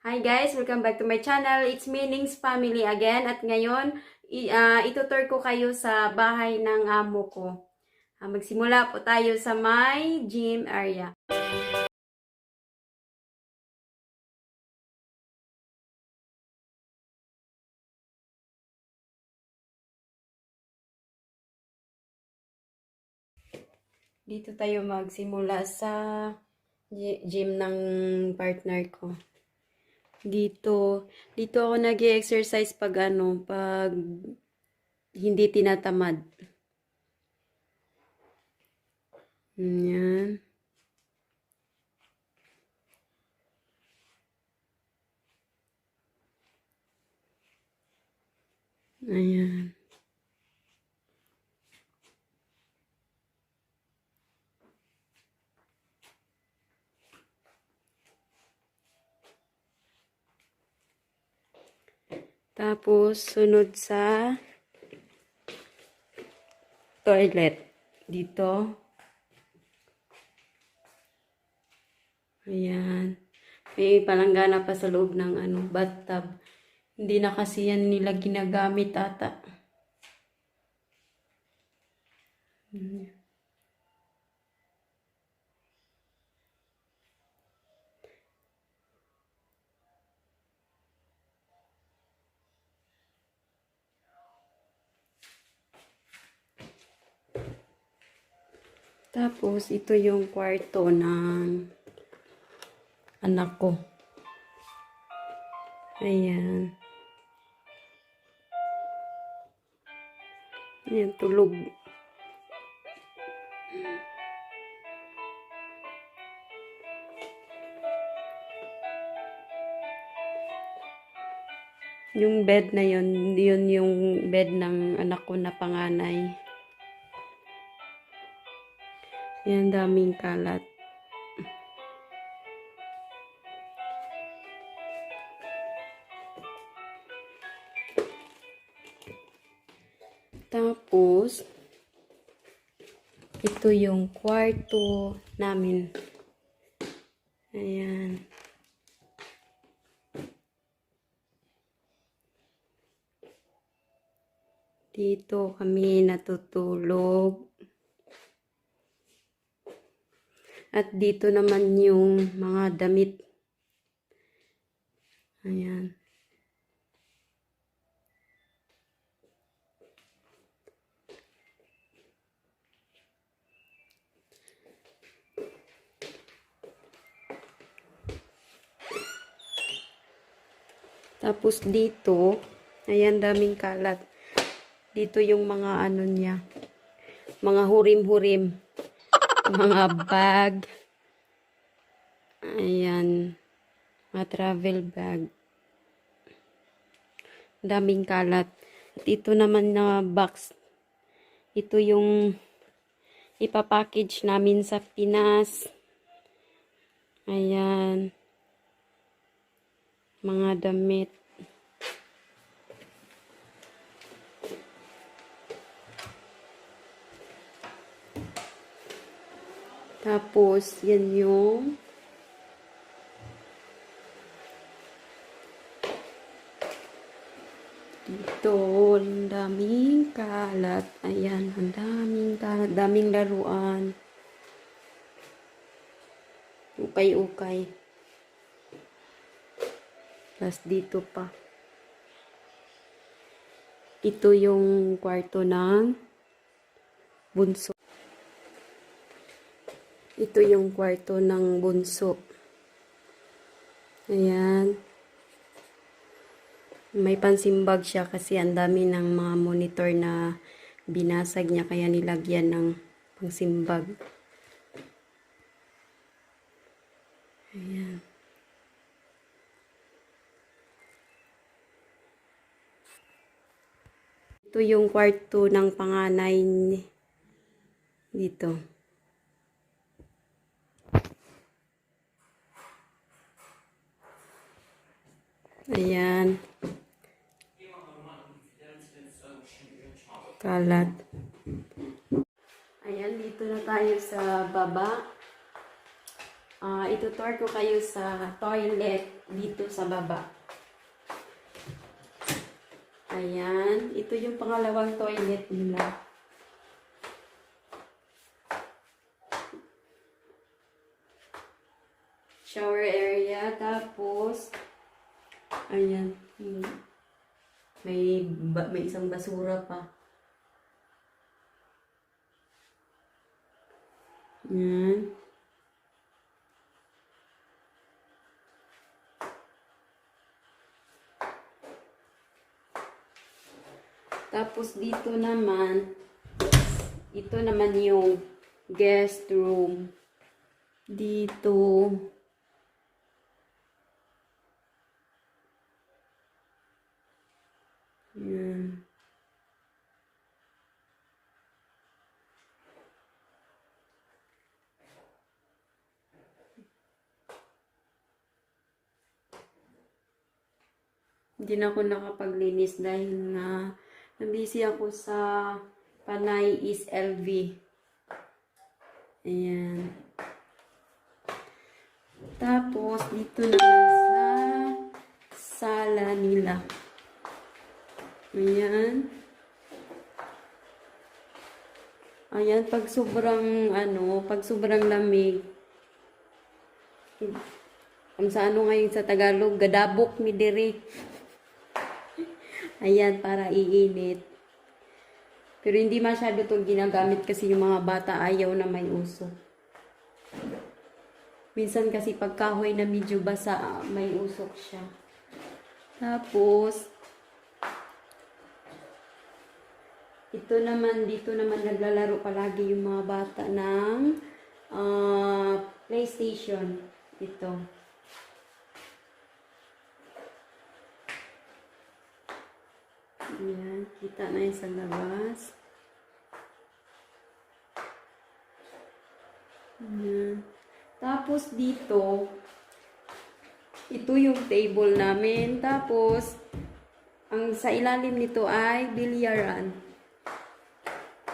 Hi guys! Welcome back to my channel. It's me, Ning's Family again. At ngayon, itutur ko kayo sa bahay ng amo ko. Magsimula po tayo sa my gym area. Dito tayo magsimula sa gym ng partner ko. Dito ako nag-exercise pag pag hindi tinatamad. Yan. Ayan. Tapos, sunod sa toilet. Dito. Ayan. May palanggana pa sa loob ng bathtub. Hindi na kasi yan nila ginagamit ata. Tapos, ito yung kwarto ng anak ko. Ayan. Ayan, tulog. Yung bed na yun yung bed ng anak ko na panganay. Ayan, daming kalat. Tapos, ito yung kwarto namin. Ayan. Dito kami natutulog. At dito naman yung mga damit. Ayan. Tapos dito, ayan, daming kalat. Dito yung mga niya. Mga hurim-hurim. Mga bag. Ayan. Mga travel bag. Daming kalat. At ito naman na box. Ito yung ipapackage namin sa Pinas. Ayan. Mga damit. Tapos, yan yung dito, ang daming kalat. Ayan, ang daming kalat, daming laruan. Ukay-ukay. Tapos dito pa. Ito yung kwarto ng bunso. Ito yung kwarto ng bunso. Ayan. May pansimbag siya kasi ang dami ng mga monitor na binasag niya kaya nilagyan ng pangsimbag. Ayan. Ito yung kwarto ng panganay dito. Ayan. Kalat. Ayan, dito na tayo sa baba. Itutour ko kayo sa toilet dito sa baba. Ayan. Ito yung pangalawang toilet nila. Shower area. Tapos, ayan. May isang basura pa. Ayan. Tapos dito naman, ito naman yung guest room. Dito. Ayan. Hindi na ako nakapaglinis dahil nga nabisi ako sa Panay East LV. Ayan. Tapos, dito naman sa sala nila. Ayan. Ayan, pag sobrang lamig, kung sa ano ngayon sa Tagalog, gadabok mi diri. Ayan, para iinit. Pero hindi masyado itong ginagamit kasi yung mga bata ayaw na may usok. Minsan kasi pag kahoy na medyo basa, may usok siya. Tapos, dito naman naglalaro palagi yung mga bata ng PlayStation. Ito. Ayan, kita na yung sa labas. Ayan. Tapos dito, ito yung table namin. Tapos, ang sa ilalim nito ay bilyaran.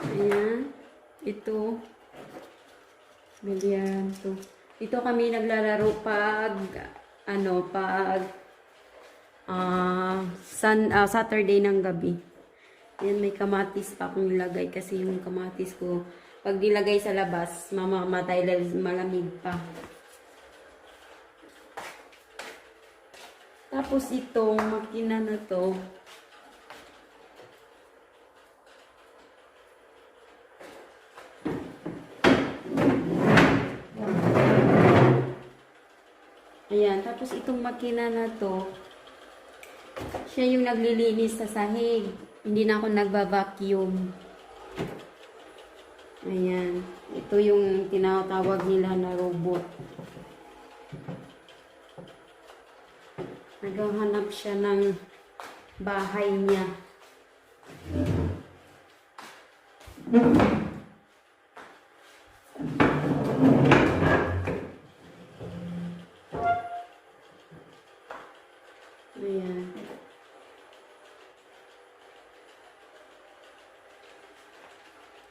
Ayan. Ito. Bilyaran to. Ito kami naglalaro pag Saturday ng gabi. Ayan, may kamatis pa akong nilagay kasi yung kamatis ko, pag nilagay sa labas, mamamatay dahil malamig pa. Tapos itong makina na to, ayan, tapos itong makina na to, siya yung naglilinis sa sahig. Hindi na ako nagba-vacuum. Ayan. Ito yung tinatawag nila na robot. Naghahanap siya ng bahay niya. Ayan.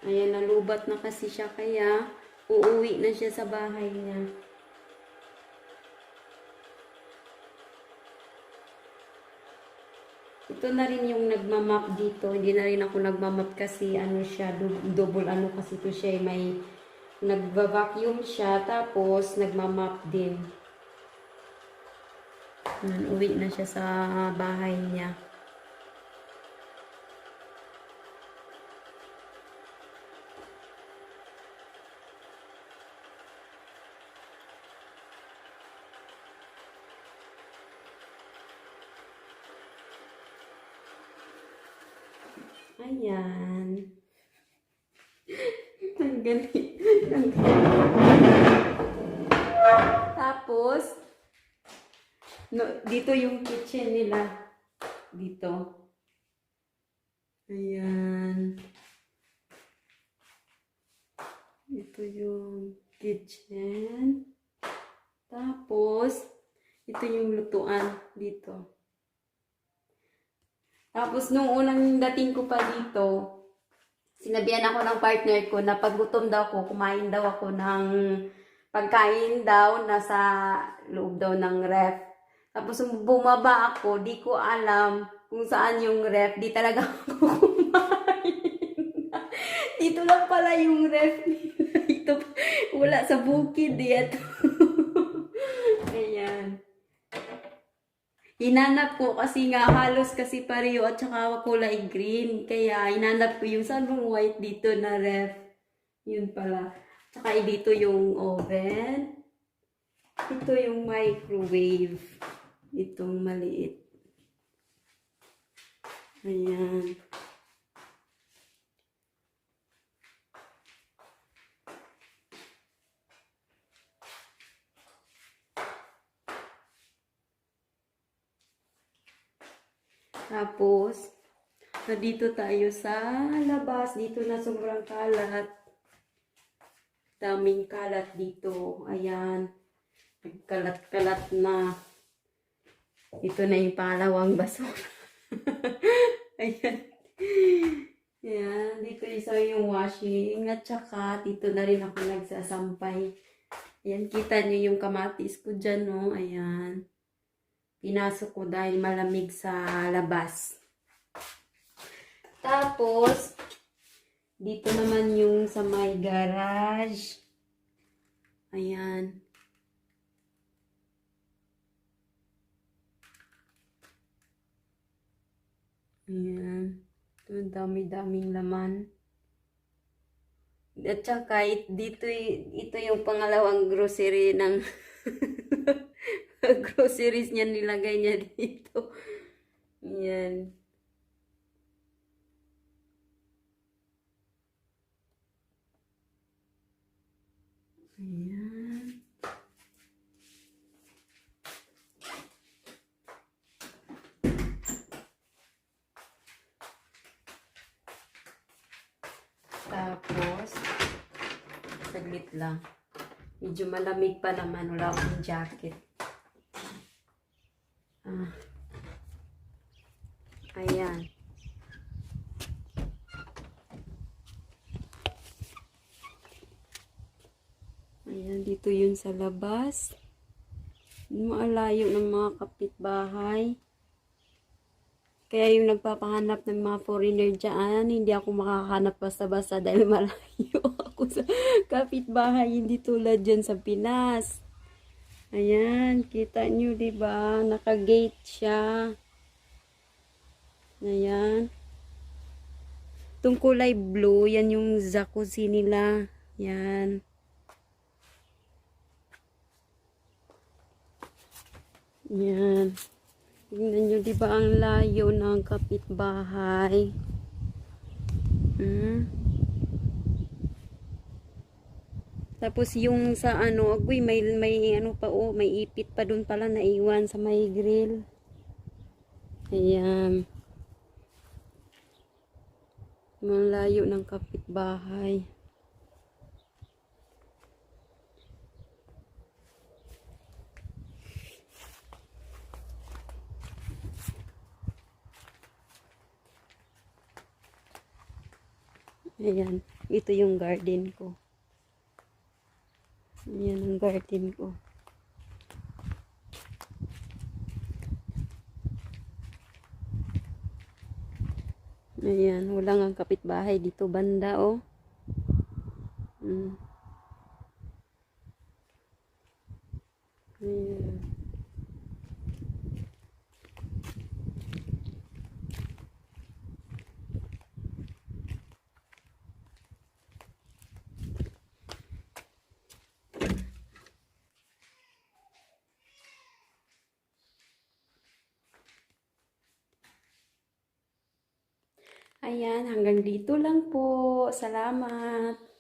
Ayan, nalubat na kasi siya kaya uuwi na siya sa bahay niya. Ito na rin yung nagmamap dito. Hindi na rin ako nagmamap kasi ano siya, double ano kasi ito siya. May nagva-vacuum siya tapos nagmamap din. Uwi na siya sa bahay niya. Ayan. Ang galing. Tapos, dito yung kitchen nila. Dito. Ayan. Ito yung kitchen. Tapos, ito yung lutuan dito. Tapos, nung unang dating ko pa dito, sinabihan ako ng partner ko na pag gutom daw ako, kumain daw ako ng pagkain daw nasa loob daw ng ref. Tapos bumaba ako, di ko alam kung saan yung ref. Di talaga ako kumain. Dito lang pala yung ref nila. Ito, wala sa bukid dito. Ayan. Hinanap ko kasi nga halos kasi pareho at saka kulay green. Kaya hinanap ko yung saan bang white dito na ref. Yun pala. Tsaka dito yung oven. Ito yung microwave. Itong maliit. Ayan. Tapos, dito tayo sa labas. Dito na sobrang kalat. Daming kalat dito. Ayan. Nagkalat-kalat na. Ito na yung pangalawang basura. Ayan. Ayan. Dito isa yung washing. At saka, dito na rin ako nagsasampay. Ayan. Kita nyo yung kamatis ko dyan, no? Ayan. Pinasok ko dahil malamig sa labas. Tapos, dito naman yung sa may garage. Ayan. Ayan. Ito, dami-daming laman. At saka, ito yung pangalawang grocery ng groceries niya, nilagay niya dito. Ayan. Ayan. Tapos, saglit lang. Medyo malamig pa naman. Wala akong jacket. Ayan. Ayan, dito yun sa labas. Maalayo ng mga kapitbahay. Kaya yung nagpapahanap ng mga foreigner dyan, hindi ako makakahanap basta-basta dahil malayo ako sa kapitbahay. Hindi tulad dyan sa Pinas. Ayan, kita nyo, diba? Naka-gate siya. Ayan. Itong kulay blue, yan yung jacuzzi nila. Yan. Yan. Tingnan nyo, diba ang layo ng kapitbahay? Tapos yung sa ano, agoy, may ano pa, oh, may ipit pa dun pala na iwan sa may grill. Ayan. Malayo ng kapitbahay. Ayan. Ito yung garden ko. Ayan ang garden ko. Ayan. Wala nga kapitbahay dito banda, oh. Ayan. Ayan, hanggang dito lang po. Salamat.